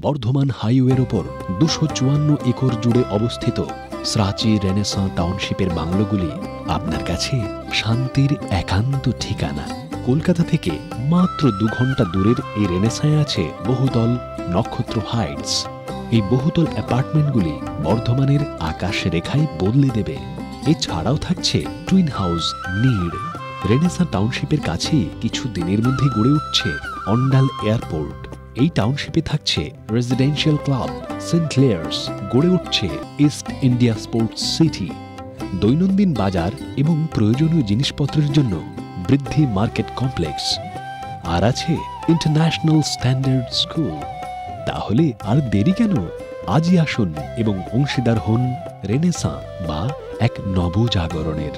বর্ধমান হাইওয়ের ওপর 254 একর জুড়ে অবস্থিত স্রাচি রেনেসাঁ টাউনশিপের বাংলোগুলি আপনার কাছে শান্তির একান্ত ঠিকানা। কলকাতা থেকে মাত্র 2 ঘন্টা দূরের এই রেনেসাঁয় আছে বহুতল নক্ষত্র হাইটস। এই বহুতল অ্যাপার্টমেন্টগুলি বর্ধমানের আকাশ রেখাই বদলে দেবে। এছাড়াও থাকছে টুইন হাউস নিড। রেনেসাঁ টাউনশিপের কাছেই কিছু দিনের মধ্যে গড়ে উঠছে অন্ডাল এয়ারপোর্ট। এই টাউনশিপে থাকছে রেসিডেন্সিয়াল ক্লাব সেন্ট ক্লেয়ার্স, গড়ে উঠছে ইস্ট ইন্ডিয়া স্পোর্টস সিটি, দৈনন্দিন বাজার এবং প্রয়োজনীয় জিনিসপত্রের জন্য বৃদ্ধি মার্কেট কমপ্লেক্স, আর আছে ইন্টারন্যাশনাল স্ট্যান্ডার্ড স্কুল। তাহলে আর দেরি কেন? আজই আসুন এবং অংশীদার হন রেনেসাঁ বা এক নবজাগরণের।